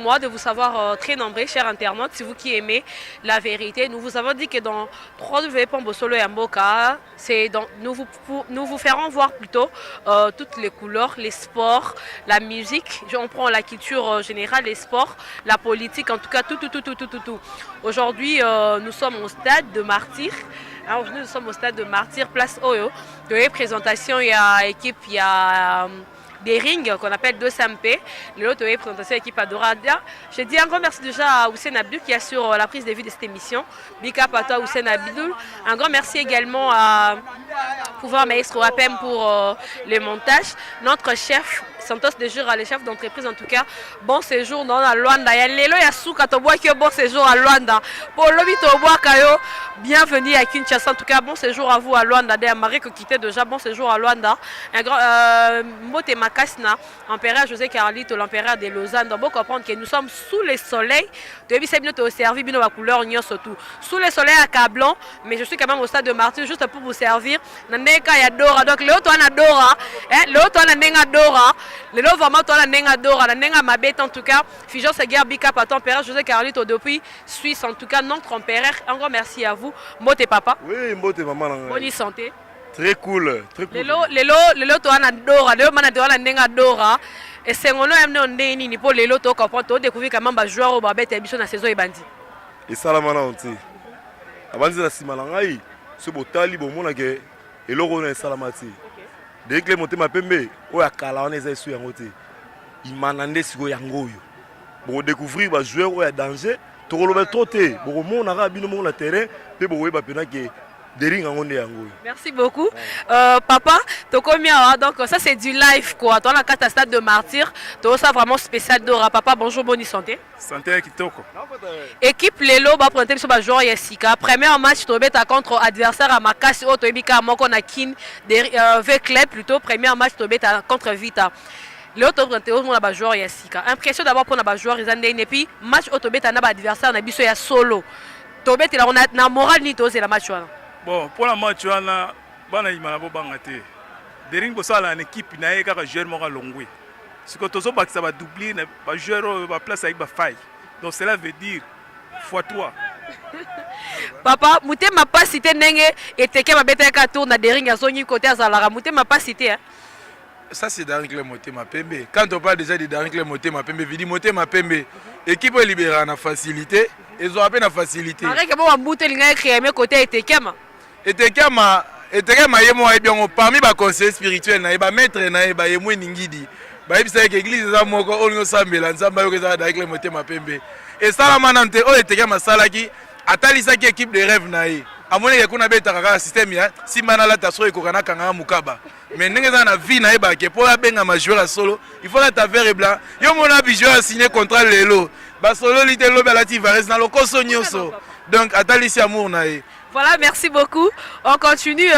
moi de vous savoir très nombreux, chers internautes, si vous qui aimez la vérité. Nous vous avons dit que dans 3W Pombosolo et Amboka, nous vous ferons voir plutôt toutes les couleurs, les sports, la musique. On prend la culture générale, les sports, la politique, en tout cas tout. Aujourd'hui, nous sommes au stade de Martyr. Aujourd'hui, nous sommes au stade de Martyr, place Oyo. De la présentation, il y a équipe, il y a des rings qu'on appelle 2MP. L'autre présentation équipe Adoradia. Je dis un grand merci déjà à Hussein Abdou qui assure la prise de vue de cette émission. Big up à toi Hussein Abdou. Un grand merci également à Pouvoir Maestro APM pour le montage. Notre chef Santos de Jura, le chef d'entreprise en tout cas. Bon séjour dans la Luanda. Il y a Lelo Yasuka Toboa qui est bon séjour à Luanda. Pour Lobi Toboa Kayo, bienvenue à Kinshasa. En tout cas, bon séjour à vous à Luanda. Des Marie qui quittait déjà, bon séjour à Luanda. Un grand Mote Makasna, empereur José Carlito, l'empereur de Lausanne. Donc, comprendre que nous sommes sous le soleil. Tu as vu, c'est bien au service, bien la couleur, surtout. Sous le soleil à Cablon, mais je suis quand même au stade de Martyr juste pour vous servir. Nandeka Yadora. Donc, le haut, on adora. Le haut, on adora. Le lot vraiment toi la nenga dora, la nenga mabete en tout cas. Figeon se guerre big up à ton empereur José Carlito depuis Suisse en tout cas notre empereur. Un grand merci à vous. Mote papa. Oui, mote maman. Bonne santé. Très cool, très cool. Le lot toi na dora, le mana toi la nenga dora. Et c'est on a amené on ndeni ni pour le lot toi comprendre toi découvrir comment ba joueur au babete émission na saison ebandi. Et ça la mana onti. Abandi la simalangai, ce botali bon mona ke eloko na salamati. Dès que les montées m'appellent, on a calé les essuies en côté. Il m'a demandé si on y a un goût. Pour découvrir les joueurs où il y a danger, tu as trop de temps. Pour mon arabe, nous le terrain, puis pour voir que des rings en côté. Merci beaucoup, papa. Tu combien donc ça c'est du live quoi. Tu as la carte stade de Martyr. Tu as ça vraiment spécial Dora. Papa, bonjour, bonne santé. Santé Kitoko. Équipe Lelo va prendre sur le joueur Yessika. Premier match tu es contre adversaire à Makasi au Toebika Moko na Kin V club plutôt premier match tu es contre Vita. L'autre présentation on a joueur Yessika. Impression d'abord pour na joueur Izandene et puis match au Toebeta na adversaire na biso ya solo. Toebeta on a na moral ni to c'est la match. Bon, pour la match wana bana imana bo bangate. Dering bo sala une équipe na ye kaka joueur moko longwe. Ce que tozo bakisa ba doubler na ba joueur ba place avec ba faille. Donc cela veut dire x3. Papa, mouté m'a pas cité nenge et teke ma bête ka tour na dering azongi côté azalara mouté m'a pas cité hein. Ça c'est Daring Clé Motema Pembe. Quand on parle déjà de Daring Clé Motema Pembe, Vidi Motema Pembe, équipe est libérée en facilité, ils ont appelé en facilité. Arrête que moi mouté linga créé mes côté et tekema. Et tekema yemo et bien parmi les conseillers spirituels na ba maître na ba yemo ningidi. Ba yebisa que église za moko onyo sambela nzamba yo kezala Daring Clé Motema Pembe. Et ça la manante o tekema salaki atalisa ki équipe de rêve na ye. Amone kuna beta kaka système ya simana la taso ekokana kanga mukaba. Mais ndenge za na vie na yeba ke pour benga ma joueur solo, il faut la vert et blanc. Yo mona bi joueur signé contrat lelo. Ba solo lité lobe la ti vares na lokoso nyoso. Donc atalisi amour na ye. Voilà, merci beaucoup. On continue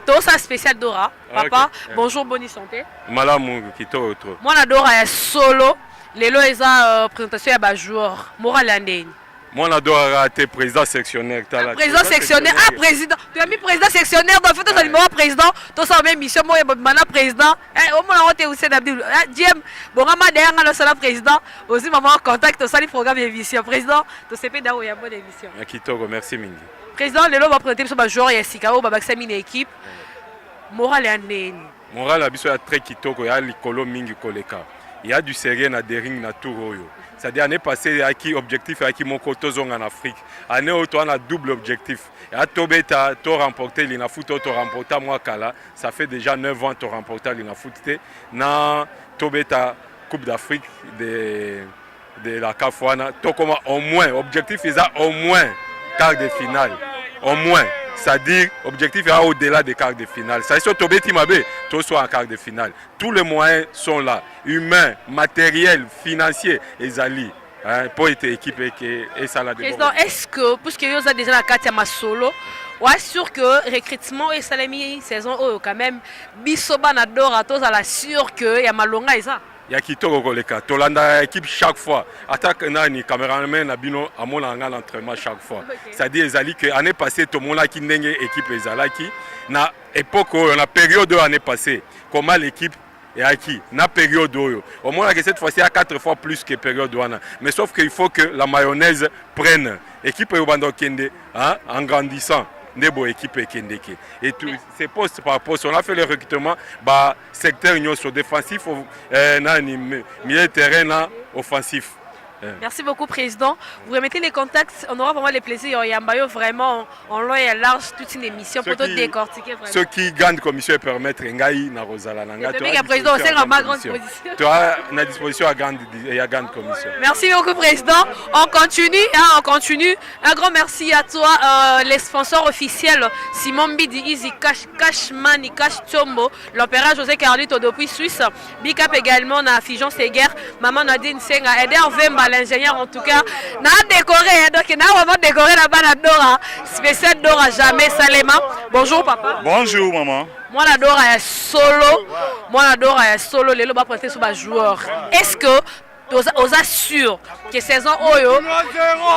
tout ça spécial Dora. Papa, okay. Bonjour, bonne santé. Malamu kito trop. Moi na Dora ya solo. Lelo eza présentation ya ba joueur. Moral andeni. Moi, on adore rater président sectionnaire. Président sectionnaire. Ah, président. Tu as mis président sectionnaire. Donc, fait, tu as numéro président. Tu as même mission. Moi, je suis président. Au moins, on est aussi Abdul. Diem, bon, je suis le président. Aussi, maman, contact. Tu as le programme d'émission. Président, tu sais pas d'où il y a une bonne émission. Merci, Mingi. Président, le lot va présenter sur le joueur Yassika. On va examiner l'équipe. Moral et Andeni. Moral, il y a très kitoko. Il y a l'icolo Mingi Koleka. Il y a du sérieux dans des rings, dans tout. C'est-à-dire l'année passée, il y a objectif qui mon côté en Afrique. L'année où on a double objectif. Il y a Tobeta, tu as remporté l'Inafoot, tu as remporté moi Kala. Ça fait déjà 9 ans que tu as remporté l'Inafoot. Dans Tobeta, Coupe d'Afrique de la Cafouana, tu as au moins, objectif est au moins quart de finale. Au moins. C'est-à-dire, l'objectif est au-delà des quarts de finale. Ça veut dire que tu es en quart de finale. Tous les moyens sont là. Humains, matériels, financiers, et Zali. Pour être équipé et ça l'a Président, est-ce que, puisque vous avez déjà la carte à solo, ouais, sûr que le recrutement et salami saison quand même, Bisoba Nadora, tous à la sûr que il y a Malonga et ça. Il y a qui Koleka. Tolanda équipe chaque fois. Attaque nani caméraman Nabino à mon entraînement chaque fois. C'est-à-dire Zali que l'année passée tout le monde qui n'engage équipe Zalaki na époque on a période de l'année passée comment l'équipe et acquis na période oyo. Au moins que cette fois-ci à 4 fois plus que période wana. Mais sauf qu'il faut que la mayonnaise prenne équipe Yobando Kende en grandissant. Nebo équipe Kendeke. Et tout, c'est poste par poste. On a fait le recrutement bah secteur sur défensif, milieu de terrain offensif. Merci beaucoup, Président. Vous remettez les contacts, on aura vraiment le plaisir. Yambayo, vraiment, en long et large, toute une émission pour tout décortiquer. Vraiment. Ceux qui gagnent commission et permettre Ngaï na Rosala Nanga. Président, c'est ma grande position. Tu as une disposition à grande commission. Merci beaucoup, Président. On continue. Un grand merci à toi, les sponsors officiels Simon Bidi, Easy Cash Money, Cash Chombo, l'opéra José Carlito depuis Suisse, Big Up également, na Fijon Seger, Maman Nadine Senga, Eder Vemba, l'ingénieur en tout cas, n'a décoré, donc n'a vraiment décoré la banane Dora, spécial Dora jamais Salema. Bonjour papa. Bonjour maman. Moi la Dora est solo, les lots va prêter sur ma joueur. Est-ce que on assure que saison Oyo,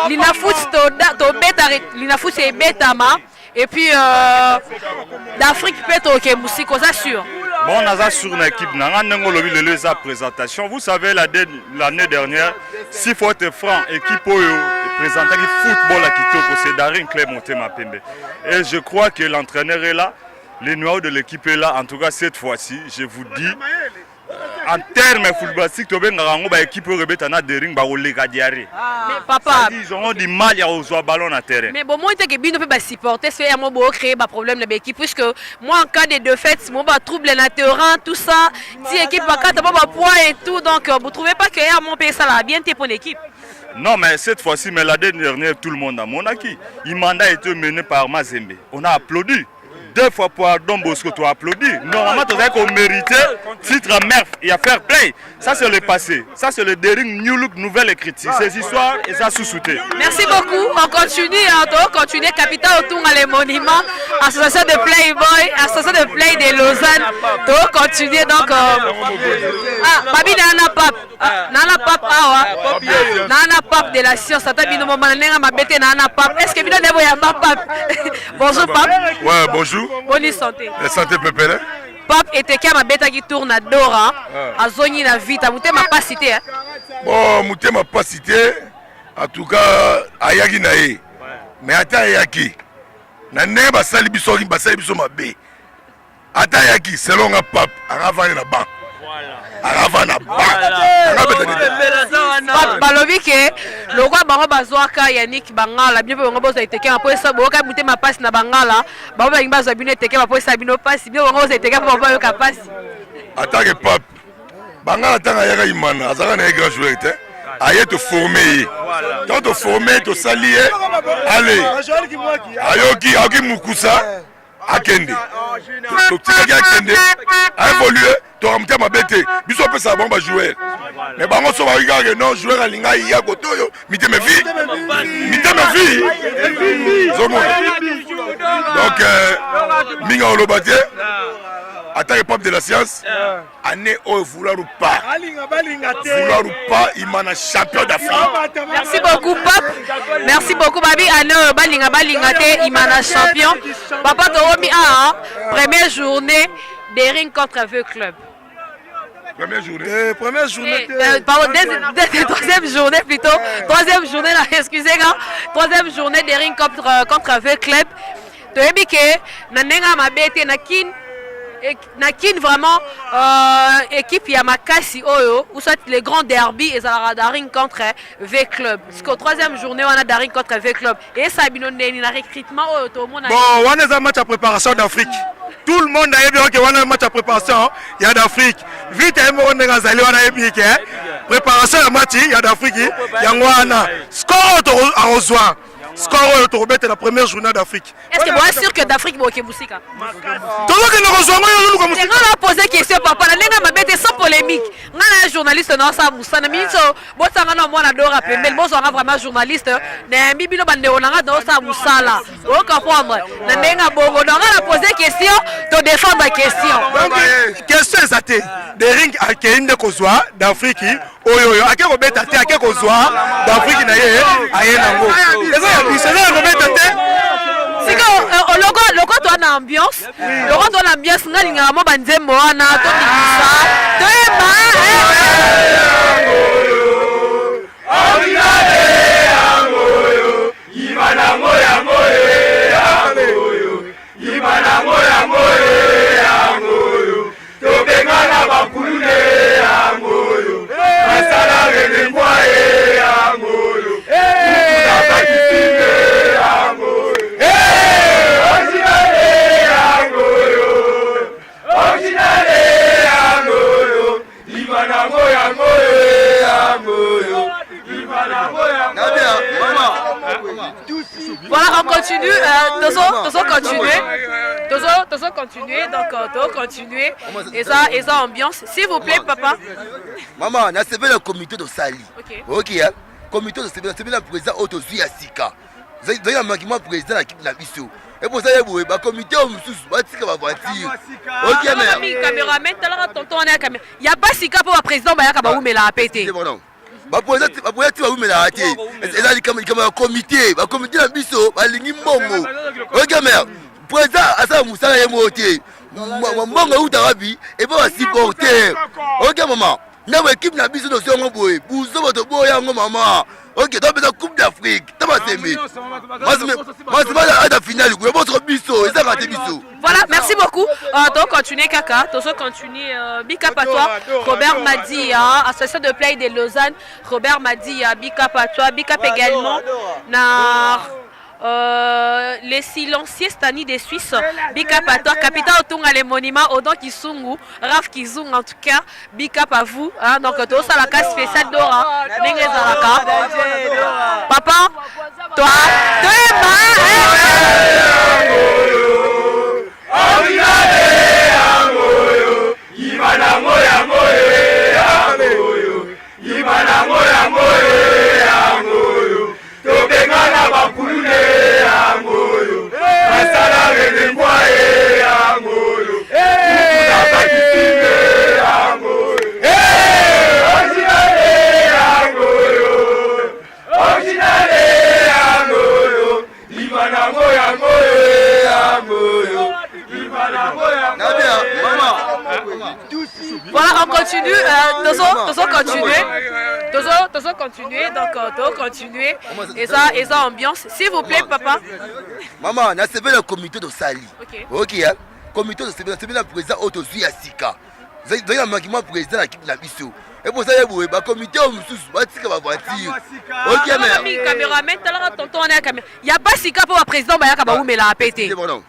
l'inafoot c'est Betama et puis d'Afrique peut-être ok musique on assure. Bon, on a sur une équipe, on a une présentation. Vous savez, l'année dernière, s'il faut être franc, l'équipe présentait le football à Kitoko, c'est Darin Clémenté Mapembe. Et je crois que l'entraîneur est là, les noyaux de l'équipe est là. En tout cas, cette fois-ci, je vous dis, en termes footballistiques, l'équipe rebetana de ring mais papa, ils auront du mal à jouer ballon à terrain. mais bon moi il que Bino peut supporter c'est un mot créer un problème de l'équipe puisque moi en cas de défaite moi va trouble na terrain tout ça si équipe pas quatre pas poids et tout donc vous trouvez pas que mon pays ça l'a bien été pour l'équipe. Non, mais cette fois-ci, mais la dernière, tout le monde a mon acquis. Le mandat a été mené par Mazembe. On a applaudi. 2 fois pour Don Bosco, tu as applaudi. Normalement, tu as mérité titre à Merf et à faire play. Ça, c'est le passé. Ça, c'est le Dering New Look, nouvelle écriture. Ces histoires, et ça sous-souté. Merci beaucoup. On continue. Capital autour les monuments. Association de Playboy, association de Play de Lausanne. On continue donc. Babi Nana Pap. Nana Pap de la science. Nana Pap. Est-ce que vous avez un Pap? Bonjour Pap. Ouais, bonjour. Bonne santé. La santé pépère. Pap était qui ma bête qui tourne à Dora, à Zoni na vite, mouté ma pas cité. Bon, mouté ma pas cité. En tout cas, ayaki nae. Mais ata ayaki. Na ne ba sali biso ma bé. Ata ayaki selon un Pap, arava na ba. Arava na ba. Balobi ke lokwa bango bazwaka Yannick Bangala bien bango boza iteke ma poesa boka mute ma passe na Bangala bango ba ngba zabine teke ma poesa bino passe bien bango iteke pour ba yoka passe attaque Pap Bangala tanga yaka imana azaka na grand joueur te aye te former quand te former te salier allez ayoki mukusa akende totikaki akende a évolué toramute mabete biso pe ça bon ba joueur mais bango so ba regarder non joueur alinga ya kotoyo mite me vie donc minga olobate attaque Pap de la science année au vouloir ou pas il m'a champion d'Afrique. Merci beaucoup Pap. Merci beaucoup Babi année balinga te il m'a champion. Papa Toromi première journée des rings contre Aveu Club. Première journée. Pardon, troisième journée plutôt. Troisième journée, excusez-moi. Troisième journée des rings contre Aveu Club. Tu as dit que Nanenga m'a bêté Nakin vraiment équipe Yamakasi Oyo ou soit les grands derby et ça Daring contre V Club. Parce qu'au troisième journée on a Daring contre V Club et ça binonné na recrutement tout le monde. Bon, on a un match à préparation d'Afrique. Tout le monde a bien que on a un match à préparation, il y a d'Afrique. Vite on est gazali on a bien que préparation de match il y a d'Afrique, il y a Ngwana. Score à Rosoir. Score au Robert la première journée d'Afrique. Est-ce que vous êtes sûr que d'Afrique va Moussika? Tout le monde a posé question papa, la lenga m'a bête sans polémique. On a un journaliste dans sa moussa, na minso, bon ça on a d'ora pemel, bon ça on a vraiment journaliste, na bibino bande on a dans sa moussa là. On comprendre. Na lenga bongo, on a posé question, to défendre la question. Donc question exacte. Des rings à Kende Kozwa d'Afrique, oyo à quel Robert à quel Kozwa d'Afrique na ye, à Yenango. C'est ça Robert Loko toi na ambiance. Loko toi na ambiance nga linga mo banzembo wana to bikisa. To ema. Voilà, on continue, continuer, donc on continuer, et ça ambiance, s'il vous plaît, papa. Maman, on a servi le comité de Sali. Ok, hein? Comité de servi le président Otozu Yasika. Vous avez un manquement président de l'équipe de la mission. Et pour ça, il y a un comité de voiture. Ok, mais caméraman, il n'y a pas Sika pour le président, mais il a pété. C'est bon, non. Comité na biso balingi mbongo oke mer président asa musala ye moté mbongo utarabi et ba supporter oke maman na équipe na biso no songo boye buzo boto boya ngo mama oke to beza coupe d'Afrique ta ba semi mas à finale ko votre biso et ça raté biso. Voilà, merci beaucoup. Donc continuer Kaka, donc continuer Bika Patois, Robert Madia, association de play de Lausanne, Robert Madia, Bika Patois, Bika également na les silencieux Stani des Suisses, Bika Patois, capitaine Otunga les monuments, Odon Kisungu, Raf Kizung en tout cas, Bika à vous, hein, donc tout ça la case spéciale Dora, Nengezaraka. Papa, toi, voilà, on continue, continuer, donc continuer, et ça ambiance, s'il vous plaît, papa. Maman, on a servi le comité de Sali. Ok, hein? Comité de servi le président Otozu Yasika. Vous avez un manquement président de l'équipe de la mission. Et pour ça, il y a un comité de voiture. Ok, mais caméraman, il n'y a pas Sika pour le président, mais il a pété. C'est bon, non.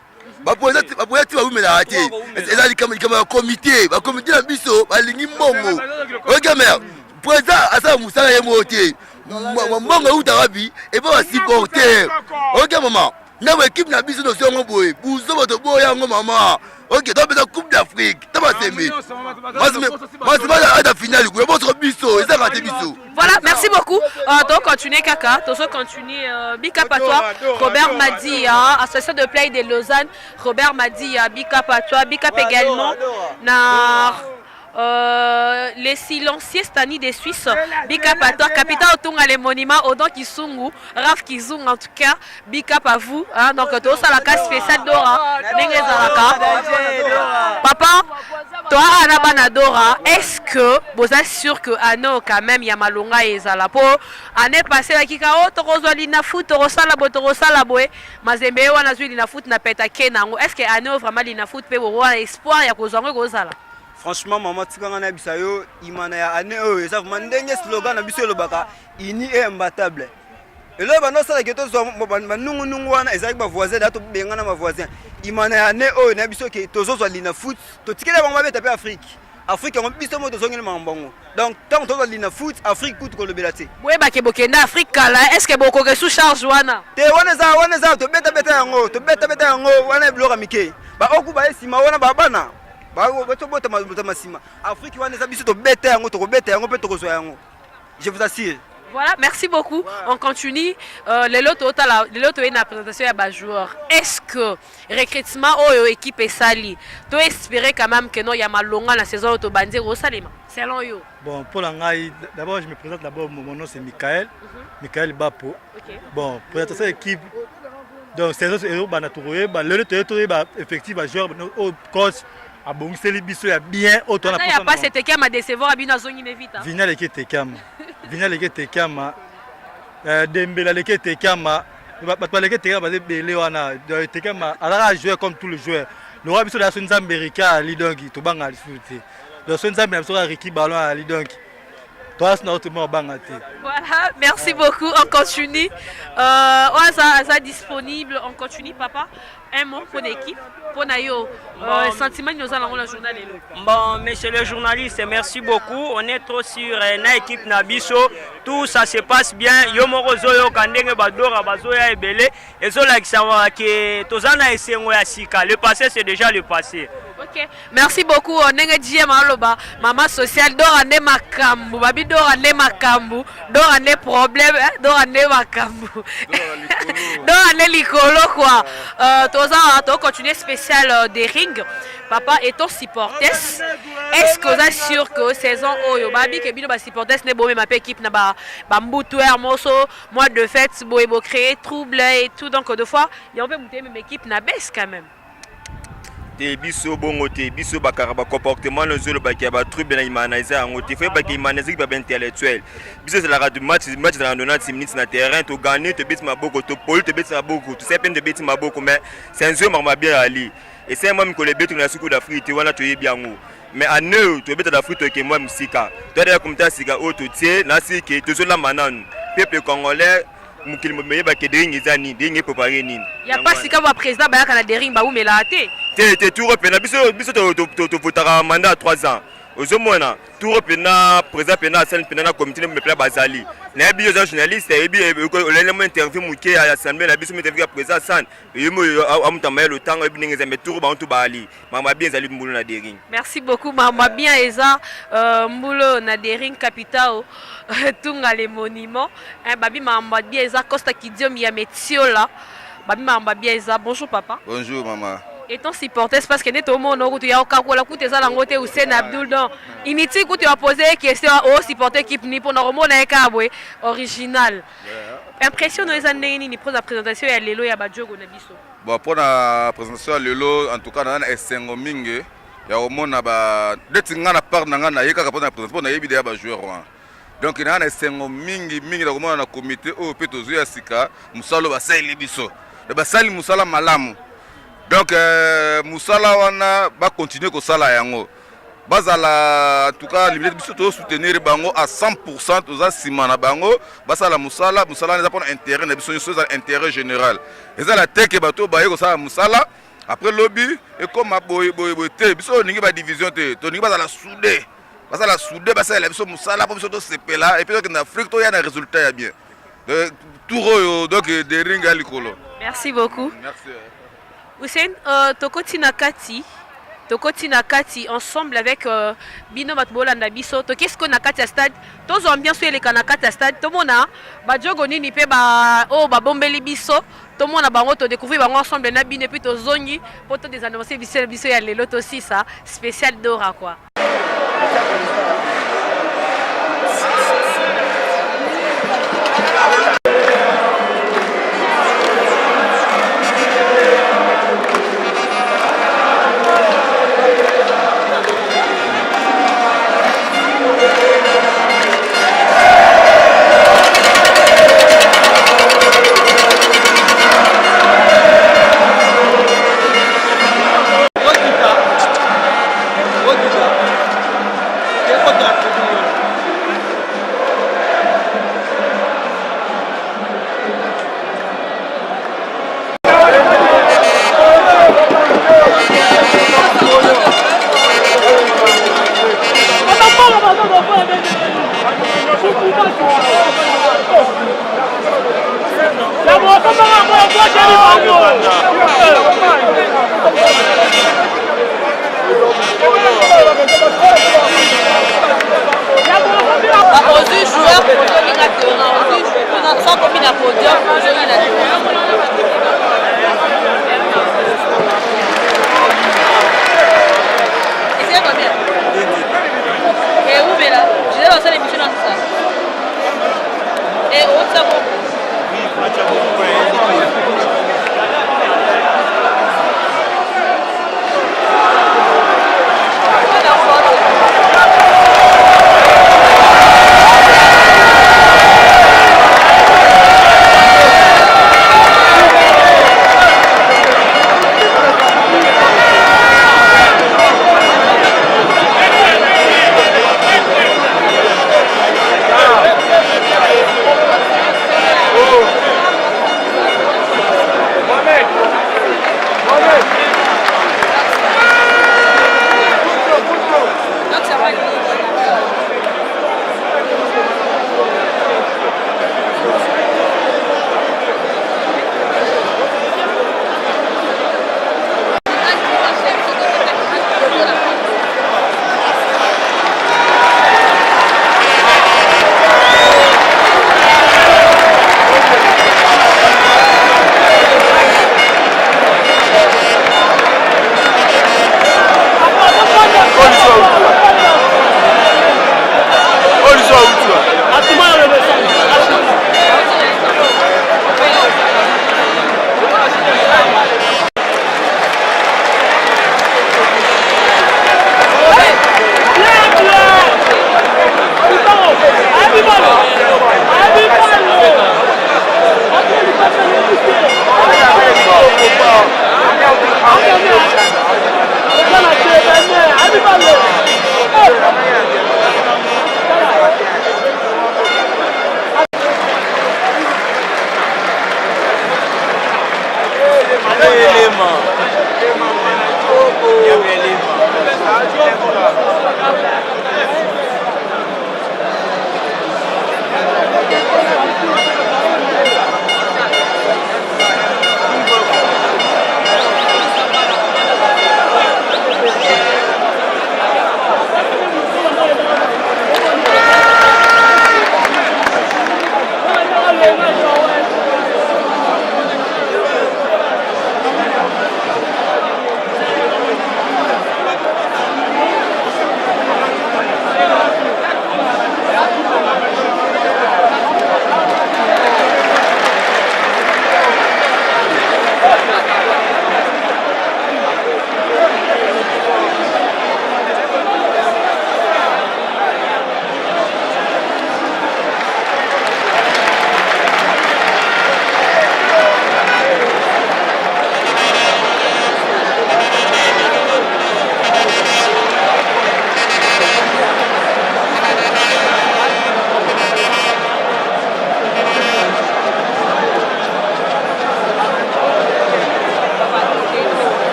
Comité na biso balingi mbongo oke mer président asa musala ye moté mbongo utarabi et ba supporter oke maman na équipe na biso no songo boye buzo boto boya ngo mama ok to beza coupe d'Afrique ta ba semi mas à finale ko votre biso et ça raté biso. Voilà, merci beaucoup. Donc continuer Kaka, donc continuer Bika Patois, Robert Madia, association de play de Lausanne, Robert Madia, Bika Patois, Bika également na les silencieux Stani des Suisses, Bika Patois, capitaine Otunga les monuments, Odon Kisungu, Raf Kizung en tout cas, Bika à vous, hein, donc tout ça la case spéciale Dora, Nengezaraka. Papa, toi Anna Dora, est-ce que vous êtes sûr que Ano quand même Yamalonga et Zalapo, année passée la Kikao, Torozoli na foot, Torosala Boe, Mazembe wana zui na foot na peta Kenango, est-ce que Ano vraiment na foot pe wo espoir ya kozango kozala? Franchement, maman, tu as un bisayo, il m'a dit que ça m'a donné slogan na biso lobaka, ini est imbattable. Et là, bah non ça que tous nous wana ezali ba voisin dato bengana ma voisin. Il m'a dit que na biso que tozo zali na foot, to tikela ba mabeta pe Afrique. Afrique on biso mo tozo ngel mambongo. Donc tant tozo zali na foot, Afrique coûte ko lobelate. Ouais ba ke bokenda Afrique kala, est-ce que boko ke sous charge wana? Te wana za to beta yango, wana bloka mike. Ba oku ba esima wana ba bana. Je vous assure. Voilà, merci beaucoup. On continue. Les lotos est la présentation à joueurs. Est-ce que recrutement ou équipe est sali? Tu espérer quand même que non il y a mal longa la saison au Bandi au Salima. Selon you. Bon, pour l'angaï, d'abord je me présente d'abord, mon nom c'est Michael. Michael Bapo. Okay. Bon, présentation équipe Donc saison bana trouvé ba le trouvé ba effectif ba joueur au coach a bon c'est les biso ya bien autant na. Il y a pas cette équipe à décevoir abina zone inévitable. Vina l'équipe Tekama. Vina l'équipe Tekama. Dembélé l'équipe Tekama. Ba l'équipe Tekama ba belé wana Tekama ala jouer comme tous les joueurs. Le roi biso la son Zambérika ali donc to banga ali foot. Le son Zambé biso Ricky ballon ali donc. Toi c'est notre mot bangati. Voilà, merci beaucoup. On continue. Ouais, ça disponible. On continue, papa. Un mot pour l'équipe, pour Nayo. Sentiment nous allons la journal. Bon, monsieur le journaliste, merci beaucoup. On est trop sur une équipe Nabiso. Tout ça se passe bien. Yomorozo yo kandenge badora bazoya ebele. Et zo la kisawa que tozana esengo ya sika. Le passé c'est déjà le passé. Ok, merci beaucoup. On est dit maman sociale d'orane makambu, babi d'orane makambu, d'orane problème, d'orane makambu, d'orane likolo quoi. Tu continuer spécial des rings. Papa et ton supporter. Est-ce que vous êtes sûr que saison oyo babi ke bino ba supporters ne bo même équipe na ba mbutu er moso mois de fête bo créer trouble et tout donc deux fois il y a un peu monter même équipe na baisse quand même. Te biso bongo te biso bakaraba comportement no zolo bakia ba trouble na imanaisa ngote fait ba ki imanaisa ba intellectuel biso c'est la radio match dans 90 minutes na terrain to gagner te bit maboko to pole te bit maboko to c'est peine de bit maboko mais c'est un jeu marma bien ali et c'est moi ko le betu na suku d'Afrique te wana to yebiango mais à nous to betu d'Afrique to ke moi musika to da comme ta sika o to tie na siki to zo la manane peuple congolais mukili meye ba ke dering ezani dering préparer nini il y a pas sika ba président ba kana dering ba ou melate te tout repena biso to votera mandat à 3 ans ozomona tout repena président pena scène pena na comité me pla bazali na biyo za journaliste et bi le interview muke à l'assemblée na biso interview président san et mo amutamba le temps et binengeza me tout ba on bali mama bien zali mbulo na dering. Merci beaucoup mama bien eza mbulo na dering capitao tunga les monuments babi mama bien eza Costa Kidiom ya Metiola babi mama bien eza. Bonjour papa. Bonjour maman. Et ton supporter parce que net au monde où tu as au Kakola coup tes alangote Hussein Abdul dans initi où tu as posé question au supporter équipe ni pour normalement na kabwe original. Impression les années ni pour la présentation ya lelo ya badjogo na biso. Bon pour la présentation ya lelo en tout cas na esengo mingi ya omona ba detinga na part na ngana yeka pour la présentation na yebi ya ba joueur wa. Donc na esengo mingi na komona na comité au peto zo ya sika musalo ba sali biso. Ba sali musala malamu. Donc musala wana ba continuer ko sala yango bazala en tout cas liberté biso to soutenir bango à 100% aux simana bango basala musala n'est pas intérêt na biso c'est intérêt général et ça la teke bato ba yeko sala musala après lobby et comme boy te biso ningi ba division te to ningi basala soudé basala biso musala pour biso to sepela et puis que en Afrique to ya na résultat ya bien tout donc des ring à likolo. Merci beaucoup. Merci. Hussein, Tokoti Nakati ensemble avec Bino Matbola Nabiso, qu'est-ce qu'on a Kati à stade? Tous ambiance les Kanakati à stade, tout le monde a Badjogoni ni pe ba bombeli biso, tout le monde a bango to découvrir bango ensemble na bine puis to zoni pour des annoncer biso ya les loto aussi ça spécial Dora quoi. Quel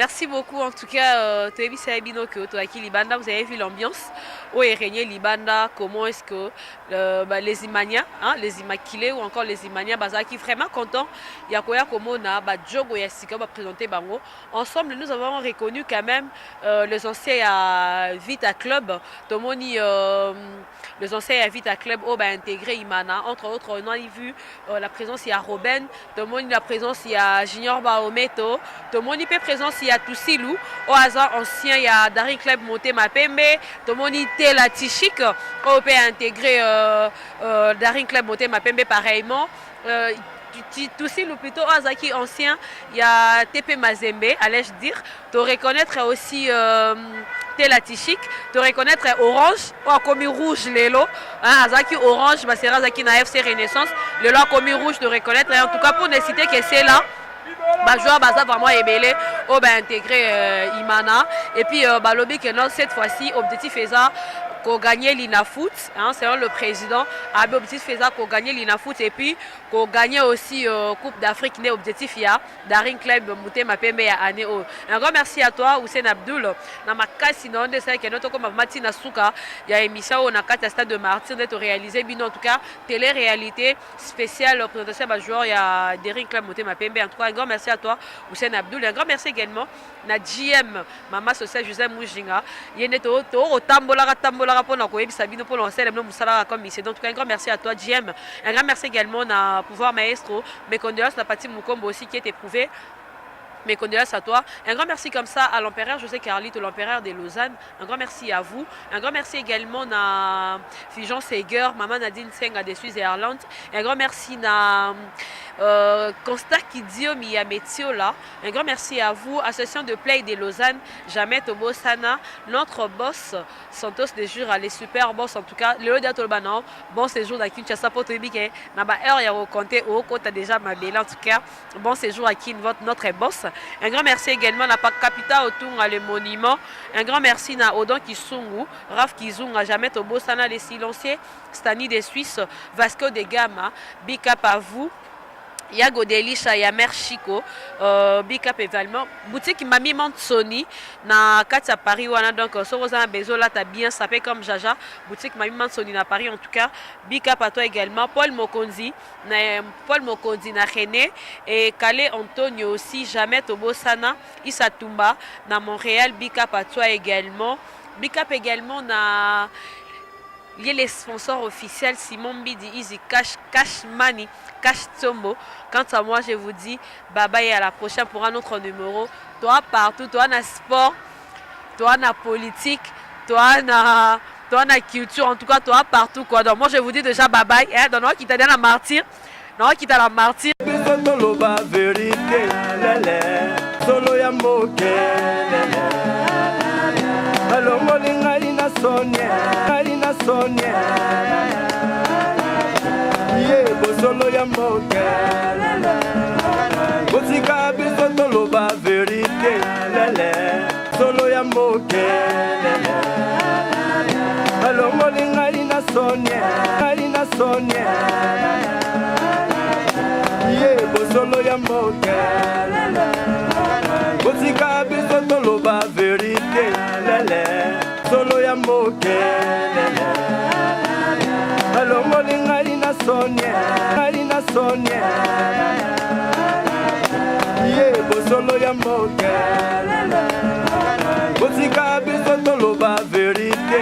Merci beaucoup. En tout cas, Libanda, vous avez vu l'ambiance où est régné Libanda, comment est-ce que les Imaniens, hein, les Immaculés ou encore les Imaniens, qui vraiment content. Il y a quoi comme on a Jogo et Sika va présenter Bango. Ensemble, nous avons reconnu quand même les anciens à Vita Club, Tomoni, les anciens à Vita Club, oh, intégré Imana. Entre autres, on a vu la présence il y a Robin, Tomoni la présence il y a Junior Baometo, Tomoni peut présence il y a Toussilou, au hasard ancien il y a Daring Club Monté Mapembe, Tomoni Tela Tichik, on peut intégrer Daring Club Monté Mapembe pareillement. Toussilou plutôt Azaki ancien, il y a TP Mazembe, allais-je dire. Tu reconnaître aussi Tela Tichik, tu reconnaître Orange, ou commis rouge Lelo, Azaki Orange, c'est Azaki na FC Renaissance, Lelo a commis rouge de reconnaître. Et en tout cas pour ne citer que c'est là. Joueur Baza vraiment ébélé, intégré Imana. Et puis Balobi que cette fois-ci, objectif est ça. Qu'on gagne l'INAFOOT, hein, c'est le président a objectif fait ça qu'on gagne l'INAFOOT et puis qu'on gagne aussi Coupe d'Afrique né objectif il y a Daring Club Mouté Mapembe à année. Un grand merci à toi Hussein Abdul. Na makasi na onde ça que notre comme Matina Souka, il y a émission on a 4 stade de Martyr d'être réalisé bien en tout cas télé-réalité spéciale présentation à joueur il y a Daring Club Mouté Mapembe. En tout cas un grand merci à toi Hussein Abdul. Un grand merci également na GM Mama Social Joseph Mujinga. Il y a to tambola pour nous Sabino pour lancer le Moussala comme ici. Donc un grand merci à toi GM. Un grand merci également à Pouvoir Maestro. Mes condoléances à Pati Mukombo aussi qui est éprouvé. Mes condoléances à toi. Un grand merci comme ça à l'empereur José Carlito, l'empereur de Lausanne. Un grand merci à vous. Un grand merci également à Fijon Seger, Maman Nadine Senga de Suisse et Irlande. Un grand merci à Constat Kidio Miyametio là. Un grand merci à vous. Association de Play de Lausanne, Jamais Tobo Sana, notre boss Santos de Jura, les super boss en tout cas. Le Datolbano, bon séjour à Kinshasa pour Tobike. Naba heure ya compté au côté déjà ma belle en tout cas. Bon séjour à Kin, notre boss. Un grand merci également à Capita autour à le monument. Un grand merci à Odon Kisungu, Raf Kizunga, Jamais Tobo Sana, les silencieux, Stani des Suisses, Vasco de Gama, Big up à vous. Yago Delisha ya Mère Chico, Big up également. Boutique Mami Montsoni, na Katia Paris, wana donc si vous avez besoin là, t'as bien sapé comme Jaja. Boutique Mami Montsoni na Paris en tout cas. Big up à toi également. Paul Mokonzi na René et Kale Antonio aussi. Jamais Tobosana, Issa Tumba na Montréal. Big up à toi également. Big up également na les sponsors officiels Simon Bidi, Easy Cash Money, Cash Tombo. Quant à moi, je vous dis bye bye et à la prochaine pour un autre numéro. Toi partout, toi na sport, toi na politique, toi na culture, en tout cas toi partout quoi. Donc moi je vous dis déjà bye bye. Hein, dans qui t'a dit la martyr, non qui t'a la martyr. Solo ya moke. Solo ya moke Bosika biso toloba vérité Solo ya moke Alors molinga ina sonye Solo ya moke Bosika biso toloba vérité Solo ya moke Alors molinga ina sonye Solo ya moke Bosika biso toloba vérité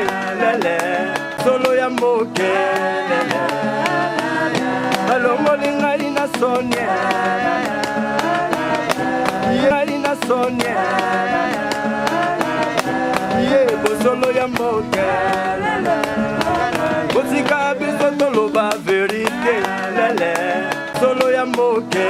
Solo ya moke Alors molinga ina sonye Solo ya moke Bosika biso toloba vérité Solo ya moke